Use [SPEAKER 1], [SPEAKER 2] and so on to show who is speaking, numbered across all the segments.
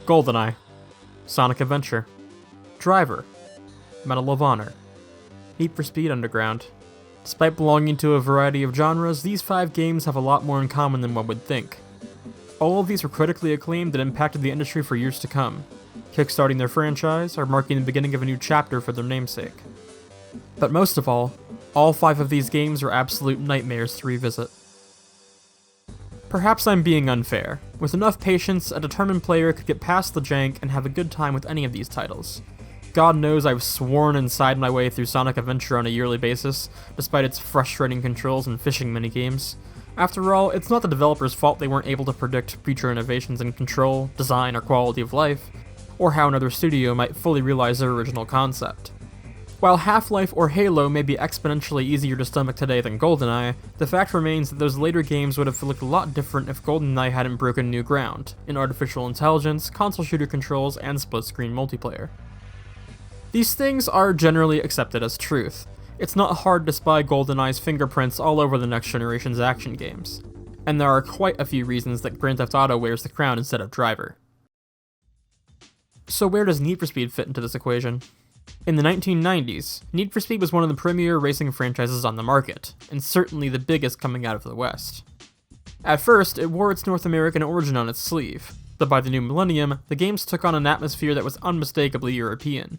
[SPEAKER 1] GoldenEye, Sonic Adventure, Driver, Medal of Honor, Need for Speed Underground. Despite belonging to a variety of genres, these 5 games have a lot more in common than one would think. All of these were critically acclaimed and impacted the industry for years to come, kickstarting their franchise or marking the beginning of a new chapter for their namesake. But most of all 5 of these games are absolute nightmares to revisit. Perhaps I'm being unfair. With enough patience, a determined player could get past the jank and have a good time with any of these titles. God knows I've sworn inside my way through Sonic Adventure on a yearly basis, despite its frustrating controls and fishing minigames. After all, it's not the developers' fault they weren't able to predict future innovations in control, design, or quality of life, or how another studio might fully realize their original concept. While Half-Life or Halo may be exponentially easier to stomach today than GoldenEye, the fact remains that those later games would have looked a lot different if GoldenEye hadn't broken new ground in artificial intelligence, console shooter controls, and split-screen multiplayer. These things are generally accepted as truth. It's not hard to spy GoldenEye's fingerprints all over the next generation's action games, and there are quite a few reasons that Grand Theft Auto wears the crown instead of Driver. So where does Need for Speed fit into this equation? In the 1990s, Need for Speed was one of the premier racing franchises on the market, and certainly the biggest coming out of the West. At first, it wore its North American origin on its sleeve, but by the new millennium, the games took on an atmosphere that was unmistakably European.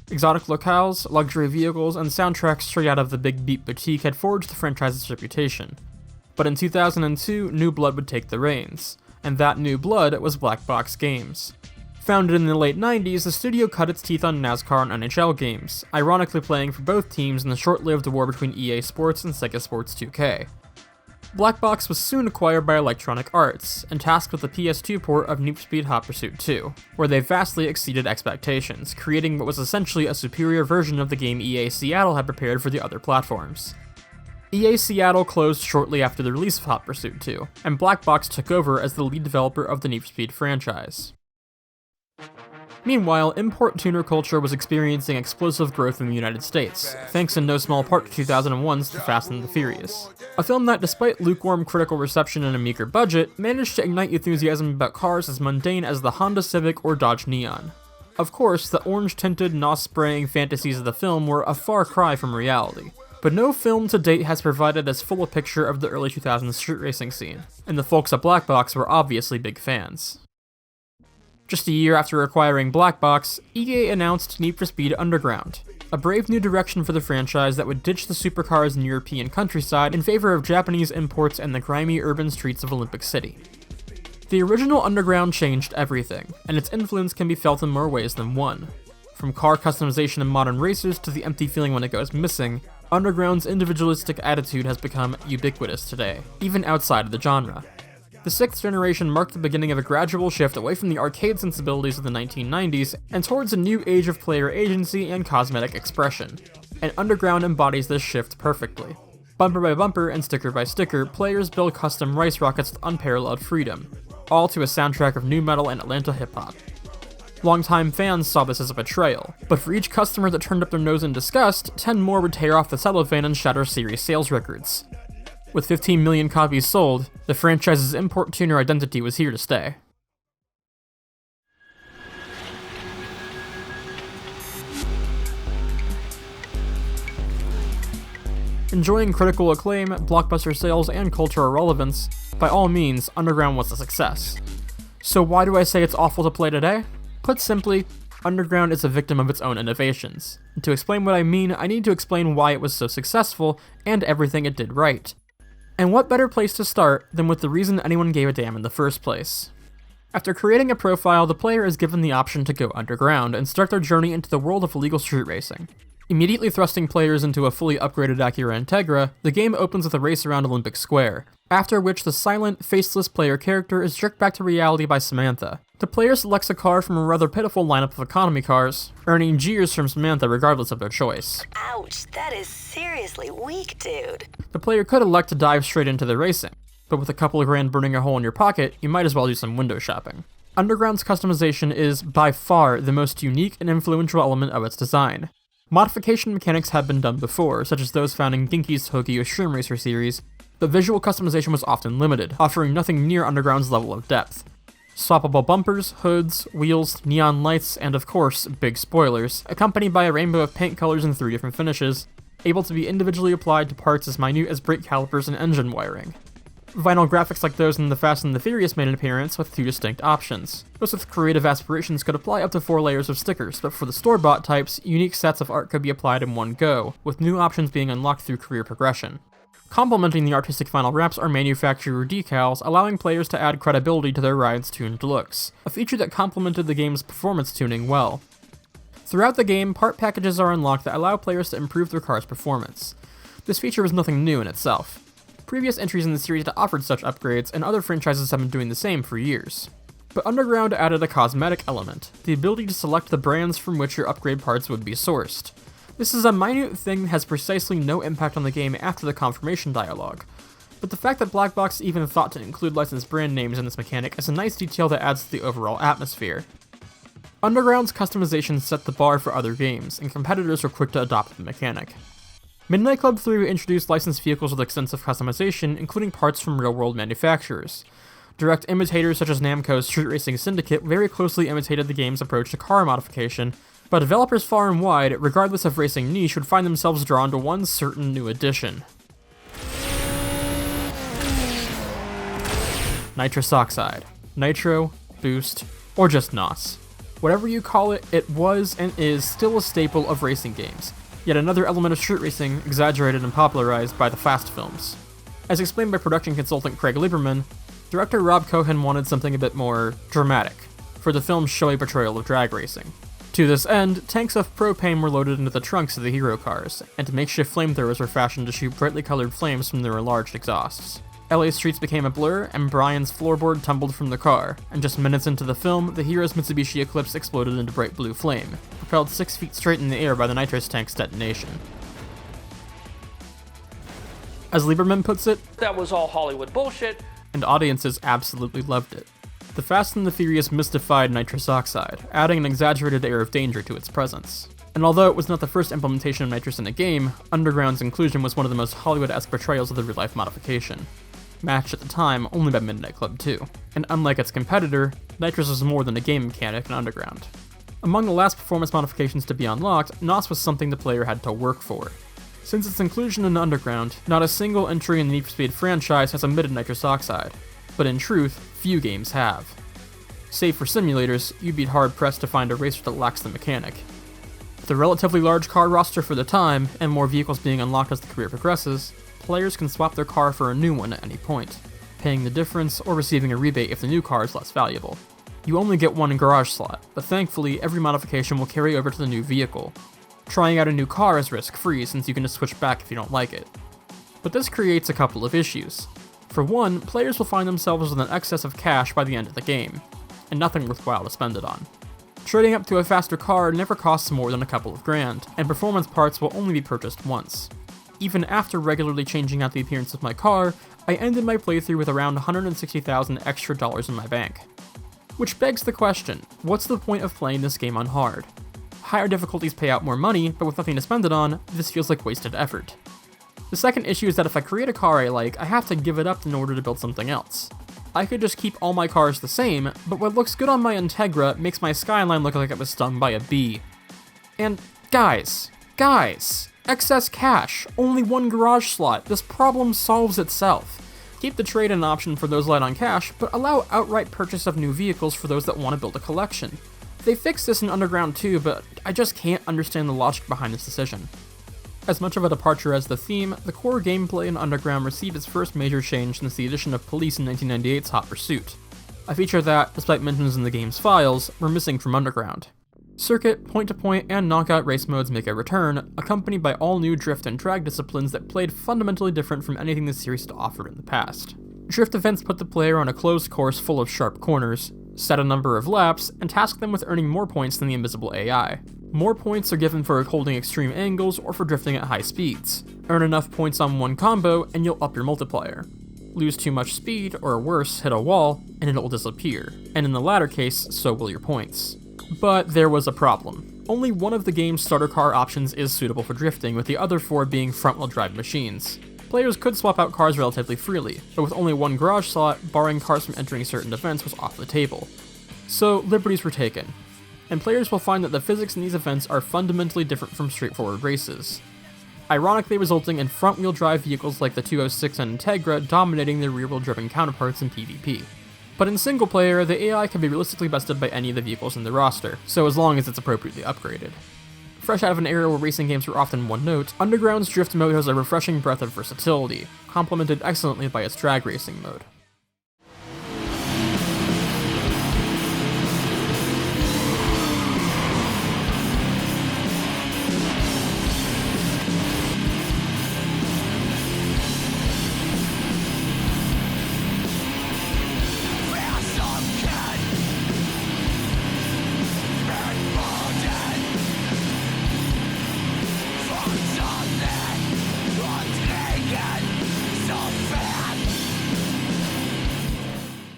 [SPEAKER 1] Exotic locales, luxury vehicles, and soundtracks straight out of the Big Beat boutique had forged the franchise's reputation. But in 2002, new blood would take the reins, and that new blood was Black Box Games. Founded in the late 90s, the studio cut its teeth on NASCAR and NHL games, ironically playing for both teams in the short-lived war between EA Sports and Sega Sports 2K. Black Box was soon acquired by Electronic Arts, and tasked with the PS2 port of Need for Speed Hot Pursuit 2, where they vastly exceeded expectations, creating what was essentially a superior version of the game EA Seattle had prepared for the other platforms. EA Seattle closed shortly after the release of Hot Pursuit 2, and Black Box took over as the lead developer of the Need for Speed franchise. Meanwhile, import tuner culture was experiencing explosive growth in the United States, thanks in no small part to 2001's The Fast and the Furious. A film that, despite lukewarm critical reception and a meager budget, managed to ignite enthusiasm about cars as mundane as the Honda Civic or Dodge Neon. Of course, the orange-tinted, nos-spraying fantasies of the film were a far cry from reality, but no film to date has provided as full a picture of the early 2000s street racing scene, and the folks at Black Box were obviously big fans. Just a year after acquiring Black Box, EA announced Need for Speed Underground, a brave new direction for the franchise that would ditch the supercars in European countryside in favor of Japanese imports and the grimy urban streets of Olympic City. The original Underground changed everything, and its influence can be felt in more ways than one. From car customization in modern racers to the empty feeling when it goes missing, Underground's individualistic attitude has become ubiquitous today, even outside of the genre. The 6th generation marked the beginning of a gradual shift away from the arcade sensibilities of the 1990s and towards a new age of player agency and cosmetic expression, and Underground embodies this shift perfectly. Bumper by bumper and sticker by sticker, players build custom race rockets with unparalleled freedom, all to a soundtrack of nu metal and Atlanta hip-hop. Longtime fans saw this as a betrayal, but for each customer that turned up their nose in disgust, 10 more would tear off the cellophane and shatter series sales records. With 15 million copies sold, the franchise's import tuner identity was here to stay. Enjoying critical acclaim, blockbuster sales, and cultural relevance, by all means, Underground was a success. So why do I say it's awful to play today? Put simply, Underground is a victim of its own innovations. And to explain what I mean, I need to explain why it was so successful, and everything it did right. And what better place to start than with the reason anyone gave a damn in the first place? After creating a profile, the player is given the option to go underground and start their journey into the world of illegal street racing. Immediately thrusting players into a fully upgraded Acura Integra, the game opens with a race around Olympic Square, after which the silent, faceless player character is jerked back to reality by Samantha. The player selects a car from a rather pitiful lineup of economy cars, earning jeers from Samantha regardless of their choice.
[SPEAKER 2] Ouch, that is seriously weak, dude.
[SPEAKER 1] The player could elect to dive straight into the racing, but with a couple of grand burning a hole in your pocket, you might as well do some window shopping. Underground's customization is, by far, the most unique and influential element of its design. Modification mechanics had been done before, such as those found in Genki's Tokyo Stream Racer series, but visual customization was often limited, offering nothing near Underground's level of depth. Swappable bumpers, hoods, wheels, neon lights, and of course, big spoilers, accompanied by a rainbow of paint colors in 3 different finishes, able to be individually applied to parts as minute as brake calipers and engine wiring. Vinyl graphics like those in the Fast and the Furious made an appearance with 2 distinct options. Those with creative aspirations could apply up to 4 layers of stickers, but for the store-bought types, unique sets of art could be applied in one go, with new options being unlocked through career progression. Complementing the artistic vinyl wraps are manufacturer decals, allowing players to add credibility to their ride's tuned looks, a feature that complemented the game's performance tuning well. Throughout the game, part packages are unlocked that allow players to improve their car's performance. This feature was nothing new in itself. Previous entries in the series had offered such upgrades, and other franchises have been doing the same for years. But Underground added a cosmetic element, the ability to select the brands from which your upgrade parts would be sourced. This is a minute thing that has precisely no impact on the game after the confirmation dialogue, but the fact that Black Box even thought to include licensed brand names in this mechanic is a nice detail that adds to the overall atmosphere. Underground's customization set the bar for other games, and competitors were quick to adopt the mechanic. Midnight Club 3 introduced licensed vehicles with extensive customization, including parts from real-world manufacturers. Direct imitators such as Namco's Street Racing Syndicate very closely imitated the game's approach to car modification, but developers far and wide, regardless of racing niche, would find themselves drawn to one certain new addition: Nitrous Oxide. Nitro, Boost, or just NOS. Whatever you call it, it was and is still a staple of racing games, yet another element of street racing exaggerated and popularized by the Fast films. As explained by production consultant Craig Lieberman, director Rob Cohen wanted something a bit more dramatic for the film's showy portrayal of drag racing. To this end, tanks of propane were loaded into the trunks of the hero cars, and makeshift flamethrowers were fashioned to shoot brightly colored flames from their enlarged exhausts. LA streets became a blur, and Brian's floorboard tumbled from the car, and just minutes into the film, the hero's Mitsubishi Eclipse exploded into bright blue flame, propelled 6 feet straight in the air by the Nitrous tank's detonation. As Lieberman puts it,
[SPEAKER 3] "That was all Hollywood bullshit,"
[SPEAKER 1] and audiences absolutely loved it. The Fast and the Furious mystified Nitrous Oxide, adding an exaggerated air of danger to its presence. And although it was not the first implementation of nitrous in a game, Underground's inclusion was one of the most Hollywood-esque portrayals of the real-life modification, matched at the time only by Midnight Club 2. And unlike its competitor, Nitrous was more than a game mechanic in Underground. Among the last performance modifications to be unlocked, NOS was something the player had to work for. Since its inclusion in Underground, not a single entry in the Need for Speed franchise has omitted Nitrous Oxide, but in truth, few games have. Save for simulators, you'd be hard-pressed to find a racer that lacks the mechanic. With a relatively large car roster for the time, and more vehicles being unlocked as the career progresses, players can swap their car for a new one at any point, paying the difference or receiving a rebate if the new car is less valuable. You only get one garage slot, but thankfully every modification will carry over to the new vehicle. Trying out a new car is risk-free since you can just switch back if you don't like it. But this creates a couple of issues. For one, players will find themselves with an excess of cash by the end of the game, and nothing worthwhile to spend it on. Trading up to a faster car never costs more than a couple of grand, and performance parts will only be purchased once. Even after regularly changing out the appearance of my car, I ended my playthrough with around $160,000 extra dollars in my bank. Which begs the question, what's the point of playing this game on hard? Higher difficulties pay out more money, but with nothing to spend it on, this feels like wasted effort. The second issue is that if I create a car I like, I have to give it up in order to build something else. I could just keep all my cars the same, but what looks good on my Integra makes my Skyline look like it was stung by a bee. And guys, excess cash, only one garage slot, this problem solves itself. Keep the trade-in option for those light on cash, but allow outright purchase of new vehicles for those that want to build a collection. They fixed this in Underground too, but I just can't understand the logic behind this decision. As much of a departure as the theme, the core gameplay in Underground received its first major change since the addition of Police in 1998's Hot Pursuit, a feature that, despite mentions in the game's files, were missing from Underground. Circuit, point-to-point, and knockout race modes make a return, accompanied by all new drift and drag disciplines that played fundamentally different from anything the series had offered in the past. Drift events put the player on a closed course full of sharp corners, set a number of laps, and task them with earning more points than the invisible AI. More points are given for holding extreme angles or for drifting at high speeds. Earn enough points on one combo and you'll up your multiplier. Lose too much speed, or worse, hit a wall, and it'll disappear, and in the latter case, so will your points. But there was a problem. Only one of the game's starter car options is suitable for drifting, with the other 4 being front-wheel drive machines. Players could swap out cars relatively freely, but with only one garage slot, barring cars from entering certain events was off the table. So, liberties were taken, and players will find that the physics in these events are fundamentally different from straightforward races, ironically resulting in front-wheel drive vehicles like the 206 and Integra dominating their rear-wheel driven counterparts in PvP. But in single player, the AI can be realistically bested by any of the vehicles in the roster, so as long as it's appropriately upgraded. Fresh out of an era where racing games were often one note, Underground's drift mode has a refreshing breadth of versatility, complemented excellently by its drag racing mode.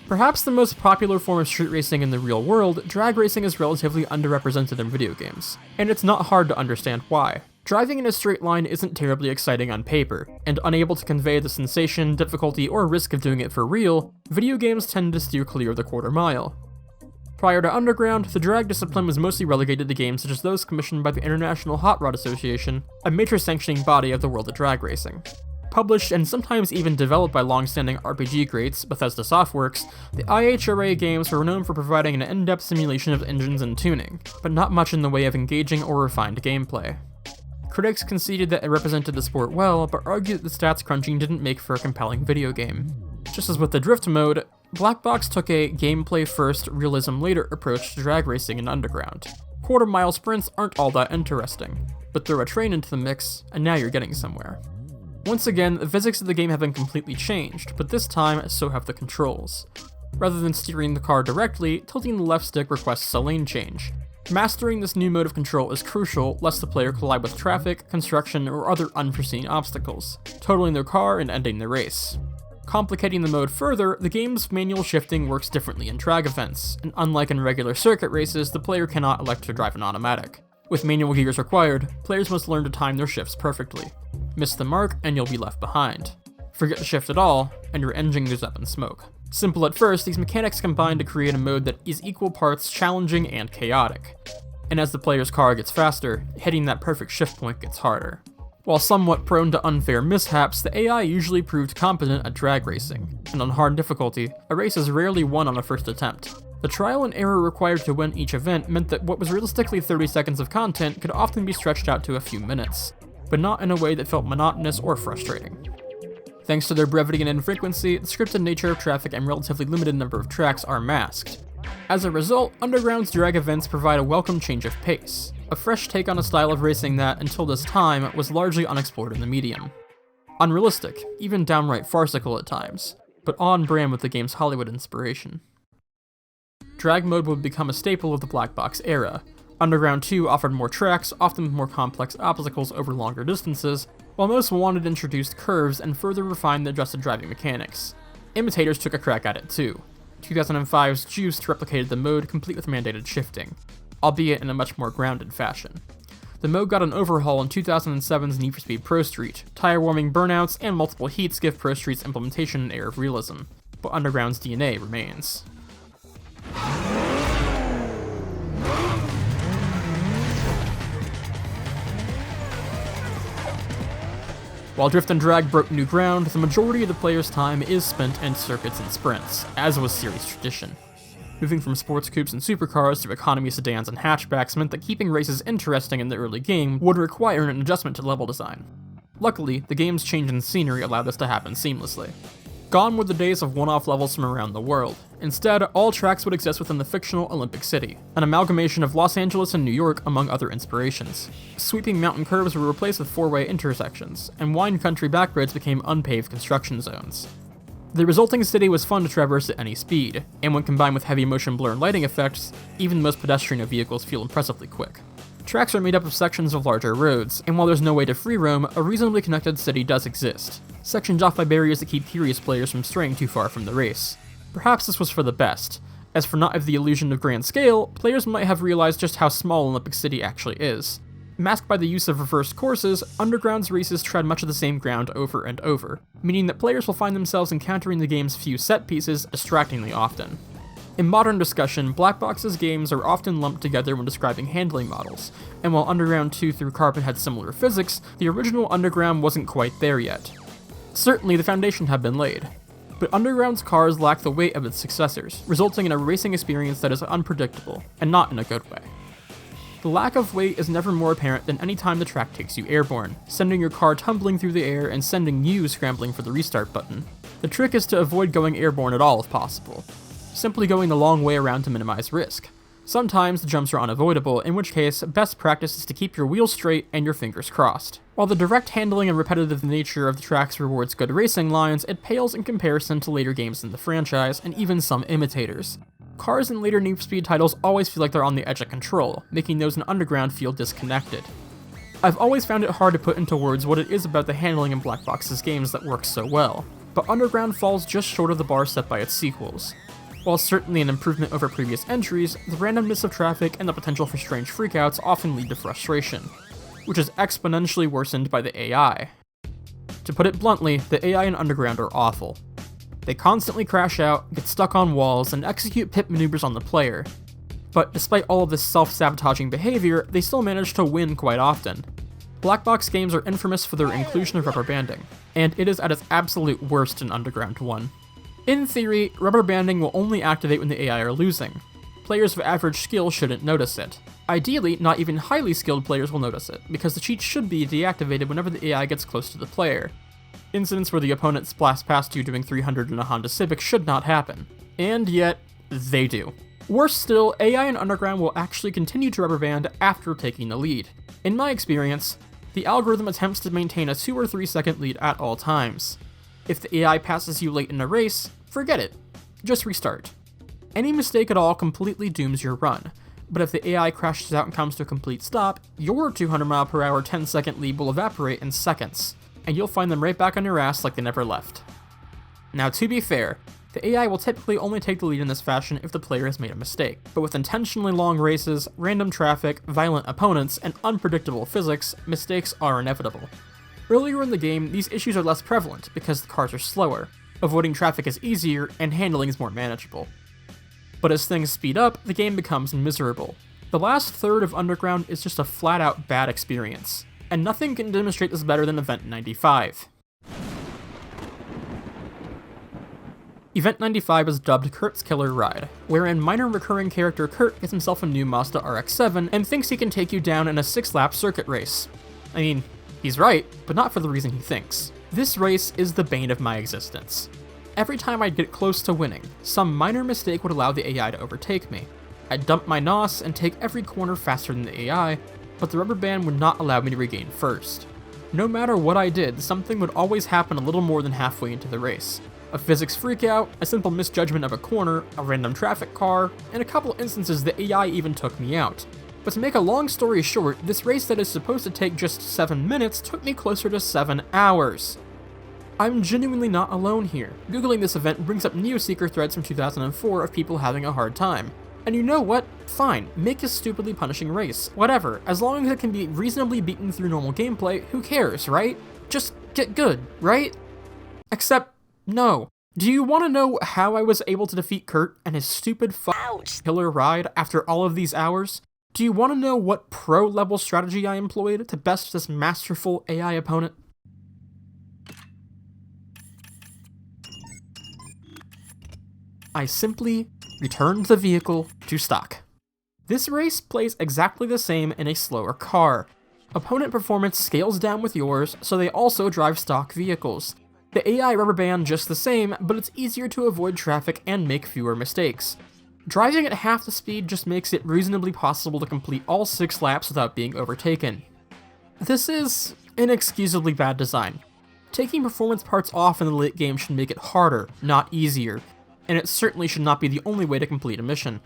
[SPEAKER 1] Perhaps the most popular form of street racing in the real world, drag racing is relatively underrepresented in video games, and it's not hard to understand why. Driving in a straight line isn't terribly exciting on paper, and unable to convey the sensation, difficulty, or risk of doing it for real, video games tend to steer clear of the quarter mile. Prior to Underground, the drag discipline was mostly relegated to games such as those commissioned by the International Hot Rod Association, a major sanctioning body of the world of drag racing. Published and sometimes even developed by long-standing RPG greats, Bethesda Softworks, the IHRA games were known for providing an in-depth simulation of engines and tuning, but not much in the way of engaging or refined gameplay. Critics conceded that it represented the sport well, but argued that the stats crunching didn't make for a compelling video game. Just as with the drift mode, Black Box took a gameplay-first, realism-later approach to drag racing in Underground. Quarter-mile sprints aren't all that interesting, but throw a train into the mix, and now you're getting somewhere. Once again, the physics of the game have been completely changed, but this time, so have the controls. Rather than steering the car directly, tilting the left stick requests a lane change. Mastering this new mode of control is crucial, lest the player collide with traffic, construction, or other unforeseen obstacles, totaling their car and ending the race. Complicating the mode further, the game's manual shifting works differently in drag events, and unlike in regular circuit races, the player cannot elect to drive an automatic. With manual gears required, players must learn to time their shifts perfectly. Miss the mark, and you'll be left behind. Forget to shift at all, and your engine goes up in smoke. Simple at first, these mechanics combine to create a mode that is equal parts challenging and chaotic. And as the player's car gets faster, hitting that perfect shift point gets harder. While somewhat prone to unfair mishaps, the AI usually proved competent at drag racing, and on hard difficulty, a race is rarely won on a first attempt. The trial and error required to win each event meant that what was realistically 30 seconds of content could often be stretched out to a few minutes, but not in a way that felt monotonous or frustrating. Thanks to their brevity and infrequency, the scripted nature of traffic and relatively limited number of tracks are masked. As a result, Underground's drag events provide a welcome change of pace, a fresh take on a style of racing that, until this time, was largely unexplored in the medium. Unrealistic, even downright farcical at times, but on brand with the game's Hollywood inspiration. Drag mode would become a staple of the Black Box era. Underground 2 offered more tracks, often with more complex obstacles over longer distances, while most wanted introduced curves and further refined the adjusted driving mechanics. Imitators took a crack at it too. 2005's Juiced replicated the mode complete with mandated shifting, albeit in a much more grounded fashion. The mode got an overhaul in 2007's Need for Speed Pro Street. Tire warming burnouts and multiple heats give Pro Street's implementation an air of realism, but Underground's DNA remains. While Drift and Drag broke new ground, the majority of the player's time is spent in circuits and sprints, as was series tradition. Moving from sports coupes and supercars to economy sedans and hatchbacks meant that keeping races interesting in the early game would require an adjustment to level design. Luckily, the game's change in scenery allowed this to happen seamlessly. Gone were the days of one-off levels from around the world. Instead, all tracks would exist within the fictional Olympic City, an amalgamation of Los Angeles and New York among other inspirations. Sweeping mountain curves were replaced with four-way intersections, and wine country backroads became unpaved construction zones. The resulting city was fun to traverse at any speed, and when combined with heavy motion blur and lighting effects, even the most pedestrian of vehicles feel impressively quick. Tracks are made up of sections of larger roads, and while there's no way to free roam, a reasonably connected city does exist, sectioned off by barriers that keep curious players from straying too far from the race. Perhaps this was for the best, as for not of the illusion of grand scale, players might have realized just how small Olympic City actually is. Masked by the use of reversed courses, Underground's races tread much of the same ground over and over, meaning that players will find themselves encountering the game's few set pieces distractingly often. In modern discussion, Black Box's games are often lumped together when describing handling models, and while Underground 2 through Carbon had similar physics, the original Underground wasn't quite there yet. Certainly, the foundation had been laid, but Underground's cars lack the weight of its successors, resulting in a racing experience that is unpredictable, and not in a good way. The lack of weight is never more apparent than any time the track takes you airborne, sending your car tumbling through the air and sending you scrambling for the restart button. The trick is to avoid going airborne at all if possible, simply going the long way around to minimize risk. Sometimes the jumps are unavoidable, in which case, best practice is to keep your wheels straight and your fingers crossed. While the direct handling and repetitive nature of the tracks rewards good racing lines, it pales in comparison to later games in the franchise, and even some imitators. Cars in later Need for Speed titles always feel like they're on the edge of control, making those in Underground feel disconnected. I've always found it hard to put into words what it is about the handling in Black Box's games that works so well, but Underground falls just short of the bar set by its sequels. While certainly an improvement over previous entries, the randomness of traffic and the potential for strange freakouts often lead to frustration, which is exponentially worsened by the AI. To put it bluntly, the AI in Underground are awful. They constantly crash out, get stuck on walls, and execute pit maneuvers on the player. But despite all of this self-sabotaging behavior, they still manage to win quite often. Black Box games are infamous for their inclusion of rubberbanding, and it is at its absolute worst in Underground 1. In theory, rubberbanding will only activate when the AI are losing. Players of average skill shouldn't notice it. Ideally, not even highly skilled players will notice it, because the cheat should be deactivated whenever the AI gets close to the player. Incidents where the opponent splash past you doing 300 in a Honda Civic should not happen. And yet, they do. Worse still, AI in Underground will actually continue to rubberband after taking the lead. In my experience, the algorithm attempts to maintain a 2 or 3 second lead at all times. If the AI passes you late in a race, forget it. Just restart. Any mistake at all completely dooms your run, but if the AI crashes out and comes to a complete stop, your 200 mph 10-second lead will evaporate in seconds, and you'll find them right back on your ass like they never left. Now, to be fair, the AI will typically only take the lead in this fashion if the player has made a mistake, but with intentionally long races, random traffic, violent opponents, and unpredictable physics, mistakes are inevitable. Earlier in the game, these issues are less prevalent because the cars are slower, avoiding traffic is easier, and handling is more manageable. But as things speed up, the game becomes miserable. The last third of Underground is just a flat-out bad experience, and nothing can demonstrate this better than Event 95. Event 95 is dubbed Kurt's Killer Ride, wherein minor recurring character Kurt gets himself a new Mazda RX-7 and thinks he can take you down in a 6-lap circuit race. I mean, he's right, but not for the reason he thinks. This race is the bane of my existence. Every time I'd get close to winning, some minor mistake would allow the AI to overtake me. I'd dump my NOS and take every corner faster than the AI, but the rubber band would not allow me to regain first. No matter what I did, something would always happen a little more than halfway into the race. A physics freakout, a simple misjudgment of a corner, a random traffic car, and a couple instances the AI even took me out. But to make a long story short, this race that is supposed to take just 7 minutes took me closer to 7 hours. I'm genuinely not alone here. Googling this event brings up Neoseeker threads from 2004 of people having a hard time. And you know what? Fine, make a stupidly punishing race. Whatever, as long as it can be reasonably beaten through normal gameplay, who cares, right? Just get good, right? Except, no. Do you want to know how I was able to defeat Kurt and his stupid killer ride after all of these hours? Do you want to know what pro-level strategy I employed to best this masterful AI opponent? I simply returned the vehicle to stock. This race plays exactly the same in a slower car. Opponent performance scales down with yours, so they also drive stock vehicles. The AI rubberband just the same, but it's easier to avoid traffic and make fewer mistakes. Driving at half the speed just makes it reasonably possible to complete all 6 laps without being overtaken. This is inexcusably bad design. Taking performance parts off in the late game should make it harder, not easier, and it certainly should not be the only way to complete a mission.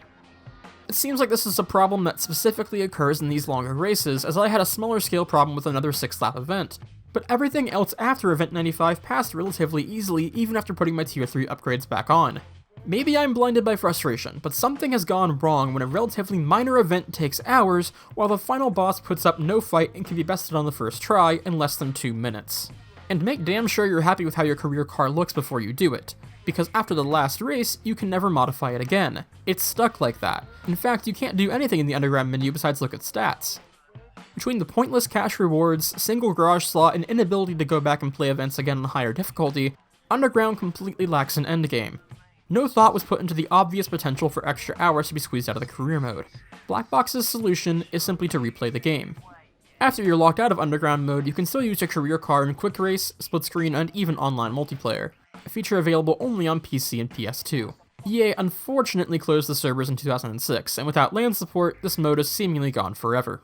[SPEAKER 1] It seems like this is a problem that specifically occurs in these longer races, as I had a smaller scale problem with another 6-lap event, but everything else after Event 95 passed relatively easily even after putting my Tier 3 upgrades back on. Maybe I'm blinded by frustration, but something has gone wrong when a relatively minor event takes hours, while the final boss puts up no fight and can be bested on the first try in less than 2 minutes. And make damn sure you're happy with how your career car looks before you do it, because after the last race, you can never modify it again. It's stuck like that. In fact, you can't do anything in the underground menu besides look at stats. Between the pointless cash rewards, single garage slot, and inability to go back and play events again on higher difficulty, Underground completely lacks an endgame. No thought was put into the obvious potential for extra hours to be squeezed out of the career mode. Blackbox's solution is simply to replay the game. After you're locked out of Underground mode, you can still use your career car in quick race, split screen, and even online multiplayer, a feature available only on PC and PS2. EA unfortunately closed the servers in 2006, and without LAN support, this mode is seemingly gone forever.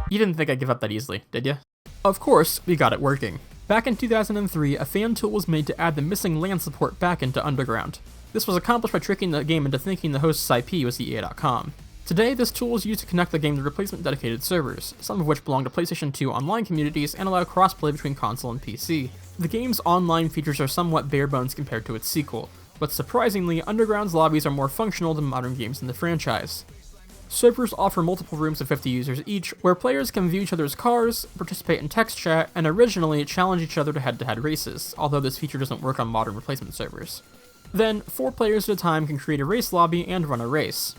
[SPEAKER 1] You didn't think I'd give up that easily, did you? Of course, we got it working. Back in 2003, a fan tool was made to add the missing LAN support back into Underground. This was accomplished by tricking the game into thinking the host's IP was EA.com. Today, this tool is used to connect the game to replacement dedicated servers, some of which belong to PlayStation 2 online communities and allow crossplay between console and PC. The game's online features are somewhat bare bones compared to its sequel, but surprisingly, Underground's lobbies are more functional than modern games in the franchise. Servers offer multiple rooms of 50 users each, where players can view each other's cars, participate in text chat, and originally challenge each other to head-to-head races, although this feature doesn't work on modern replacement servers. Then, 4 players at a time can create a race lobby and run a race.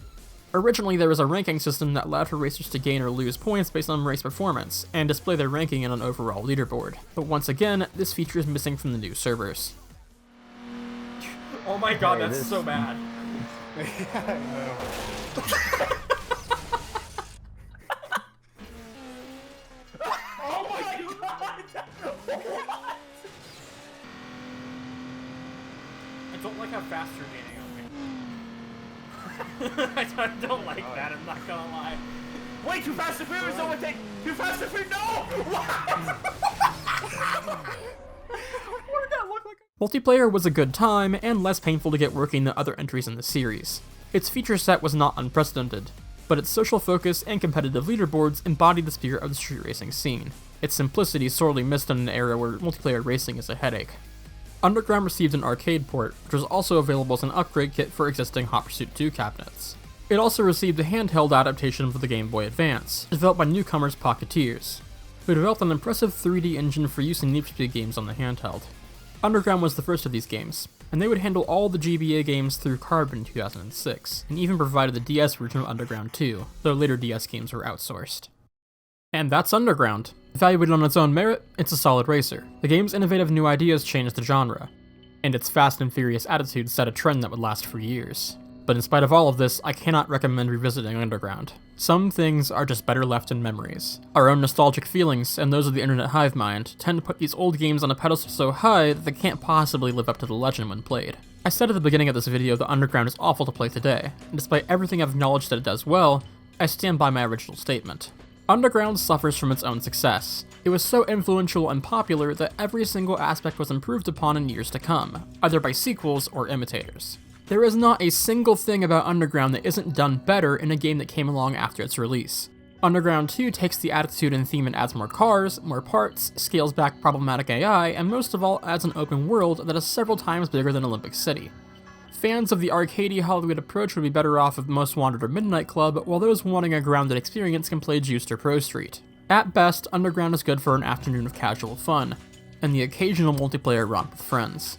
[SPEAKER 1] Originally, there was a ranking system that allowed for racers to gain or lose points based on race performance, and display their ranking in an overall leaderboard. But once again, this feature is missing from the new servers. Oh my god, that's so bad.
[SPEAKER 4] Yeah, I know.
[SPEAKER 1] I don't like how fast you're gaining on me. I don't like that, I'm not gonna lie.
[SPEAKER 3] Wait, Too Fast and Furious, don't take Too Fast and Furious, no!
[SPEAKER 1] What did that look like? Multiplayer was a good time, and less painful to get working than other entries in the series. Its feature set was not unprecedented, but its social focus and competitive leaderboards embodied the spirit of the street racing scene. Its simplicity sorely missed in an era where multiplayer racing is a headache. Underground received an arcade port, which was also available as an upgrade kit for existing Hot Pursuit 2 cabinets. It also received a handheld adaptation for the Game Boy Advance, developed by newcomers Pocketeers, who developed an impressive 3D engine for use in Need for Speed games on the handheld. Underground was the first of these games, and they would handle all the GBA games through Carbon in 2006, and even provided the DS version of Underground 2, though later DS games were outsourced. And that's Underground. Evaluated on its own merit, it's a solid racer. The game's innovative new ideas changed the genre, and its fast and furious attitude set a trend that would last for years. But in spite of all of this, I cannot recommend revisiting Underground. Some things are just better left in memories. Our own nostalgic feelings, and those of the internet hive mind, tend to put these old games on a pedestal so high that they can't possibly live up to the legend when played. I said at the beginning of this video that Underground is awful to play today, and despite everything I've acknowledged that it does well, I stand by my original statement. Underground suffers from its own success. It was so influential and popular that every single aspect was improved upon in years to come, either by sequels or imitators. There is not a single thing about Underground that isn't done better in a game that came along after its release. Underground 2 takes the attitude and theme and adds more cars, more parts, scales back problematic AI, and most of all adds an open world that is several times bigger than Olympic City. Fans of the arcadey Hollywood approach would be better off if Most Wanted or Midnight Club, while those wanting a grounded experience can play Juiced or Pro Street. At best, Underground is good for an afternoon of casual fun, and the occasional multiplayer romp with friends.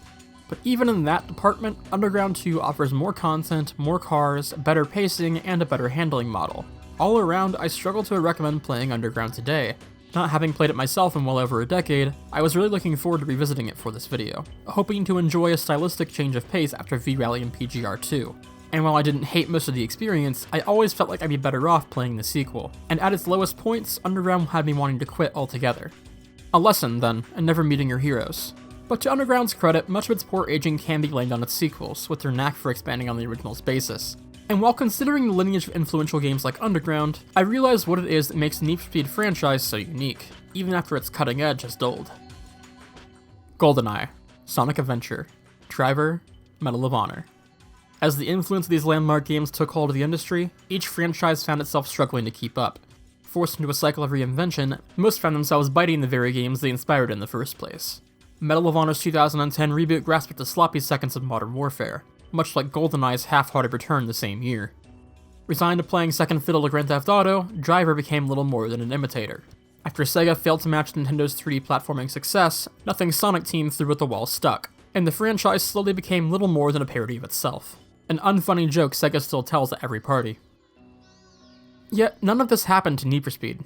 [SPEAKER 1] But even in that department, Underground 2 offers more content, more cars, better pacing, and a better handling model. All around, I struggle to recommend playing Underground today. Not having played it myself in well over a decade, I was really looking forward to revisiting it for this video, hoping to enjoy a stylistic change of pace after V-Rally and PGR2. And while I didn't hate most of the experience, I always felt like I'd be better off playing the sequel, and at its lowest points, Underground had me wanting to quit altogether. A lesson, then, in never meeting your heroes. But to Underground's credit, much of its poor aging can be blamed on its sequels, with their knack for expanding on the original's basis. And while considering the lineage of influential games like Underground, I realized what it is that makes the Need for Speed franchise so unique, even after its cutting edge has dulled. GoldenEye, Sonic Adventure, Driver, Medal of Honor. As the influence of these landmark games took hold of the industry, each franchise found itself struggling to keep up. Forced into a cycle of reinvention, most found themselves biting the very games they inspired in the first place. Medal of Honor's 2010 reboot grasped at the sloppy seconds of Modern Warfare, much like GoldenEye's half-hearted return the same year. Resigned to playing second fiddle to Grand Theft Auto, Driver became little more than an imitator. After Sega failed to match Nintendo's 3D platforming success, nothing Sonic Team threw at the wall stuck, and the franchise slowly became little more than a parody of itself. An unfunny joke Sega still tells at every party. Yet, none of this happened to Need for Speed.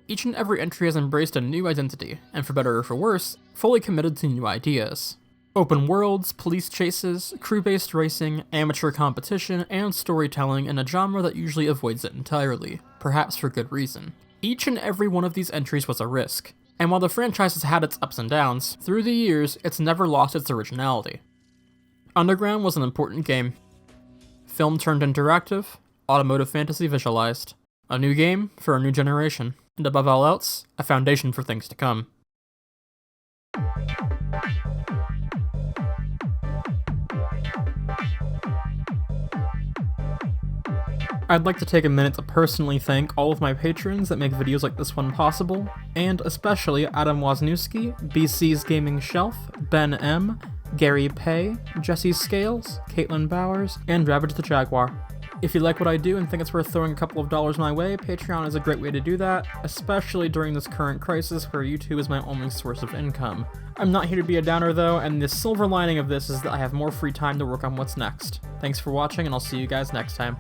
[SPEAKER 1] Each and every entry has embraced a new identity, and for better or for worse, fully committed to new ideas. Open worlds, police chases, crew-based racing, amateur competition, and storytelling in a genre that usually avoids it entirely, perhaps for good reason. Each and every one of these entries was a risk, and while the franchise has had its ups and downs, through the years, it's never lost its originality. Underground was an important game. Film turned interactive, automotive fantasy visualized. A new game for a new generation, and above all else, a foundation for things to come. I'd like to take a minute to personally thank all of my patrons that make videos like this one possible, and especially Adam Wozniewski, BC's Gaming Shelf, Ben M., Gary Pay, Jesse Scales, Caitlin Bowers, and Ravage the Jaguar. If you like what I do and think it's worth throwing a couple of dollars my way, Patreon is a great way to do that, especially during this current crisis where YouTube is my only source of income. I'm not here to be a downer though, and the silver lining of this is that I have more free time to work on what's next. Thanks for watching, and I'll see you guys next time.